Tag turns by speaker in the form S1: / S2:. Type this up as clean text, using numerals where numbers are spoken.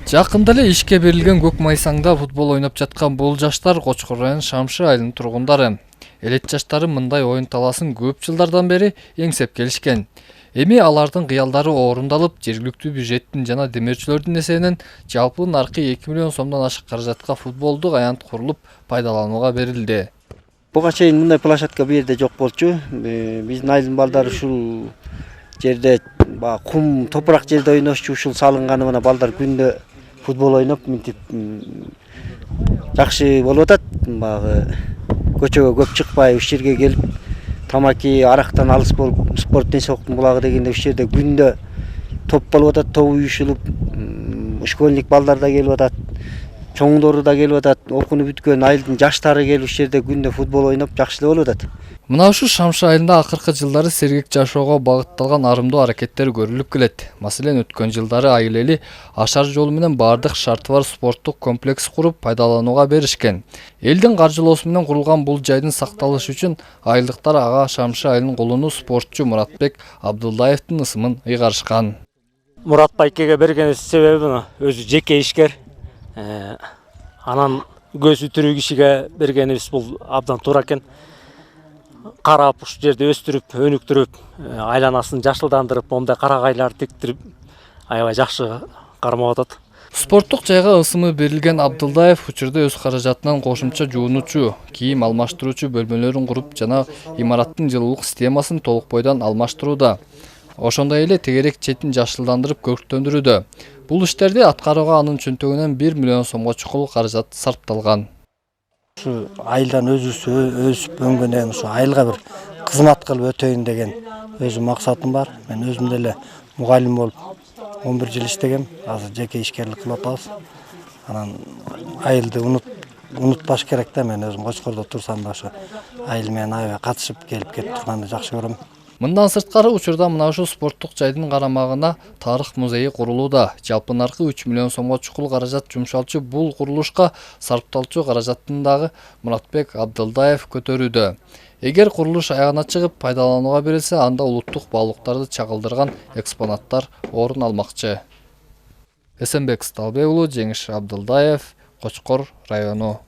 S1: Жакында эле ишке берилген Көк Майсаңда футбол ойноп жаткан бул жаштар Кочкор району Шамшы айылынын тургундары. Элет жаштары мындай оюн таласын көп жылдардан бери эңсеп келишкен. Эми алардын кыялдары орундалып, жергиликтүү бюджеттин жана демеушчүлөрдүн эсебинен жалпы наркы 2 миллион сомдон ашык каражатка футболдук аянт курулуп пайдаланууга берилди.
S2: Буга чейин мындай площадка бу жерде жок болчу. Биздин айылдын балдары ушул жерде кум топурак жерде ойношчу, ушул салынганы мына балдар күндө футбол ойноп мынтип жакшы болуп атат. Багы көчөгө көп чыкпай уш жерге келип тамаки арактан алыс болуп спорт денсаулыктун булагы дегенде уш жерде күндө топ болуп атат, топ уюшулуп школьник балдар да келип атат. Чоңдору да келип атат, окууну бүткөн айылдын жаштары келип уш жерде күндө футбол ойноп жакшы эле болуп атат.
S1: Мына ушу Шамшы айылында акыркы жылдары сергек жашоого багытталган арымдуу аракеттер көрүлүп келет. Маселен, өткөн жылдары айыл эли ашар жолу менен бардык шарты бар спорттук комплекс куруп пайдаланууга беришкен. Элдин каржылоосу менен курулган бул жайдын сакталышы үчүн айылдыктар ага Шамшы айылынын кулуну спортчу Муратбек Абдулдаевдин ысымын ыйгарышкан.
S3: Мурат байкеге берген себеби өзү жеке ишкер. Анан көзү тирүү кишиге бергенибиз бул абдан туура экен. Карап уш жерде өстүрүп, өнүктүрүп, айланасын жашылдандырып, мондай карагайларды тектирип, аябай жакшы кармап атат.
S1: Спорттук жайга ысымы берилген Абдулдаев учурда өз каражатынан кошумча жуунучу, кийим алмаштыруучу бөлмөлөрүн куруп жана имараттын жылуулук системасын толук бойдон алмаштырууда. Ошондой эле тегерек четин жашылдандырып көрктөндүрүүдө. Бул иштерди аткарууга анын чөнтөгүнөн 1 миллион сомго чукул каражат сарпталган.
S4: Ушу айылдан өсүп өнгөндөн ушу айылга бир кызмат кылып өтөйүн деген өзү максатым бар. Мен өзүм деле мугалим болуп 11 жыл иштегем. Азыр жеке ишкерлик кылып атабыз. Анан айылды унутпаш керек да. Мен өзүм Кочкордо турсам да ошо айыл менен аябай катышып келип кетип турганды жакшы көрөм.
S1: Мындан сырткары учурда мына ушул спорттук жайдын карамагына тарых музейи курулууда. Жалпы наркы 3 миллион сомго чукул каражат жумшалчу бул курулушка сарпталчу каражаттын дагы Муратбек Абдулдаев көтөрүүдө. Эгер курулуш аягына чыгып пайдаланууга берилсе, анда улуттук баалуулуктарды чагылдырган экспонаттар орун алмакчы. Эсенбек Сталбек уулу, Жеңиш Абдулдаев, Кочкор району.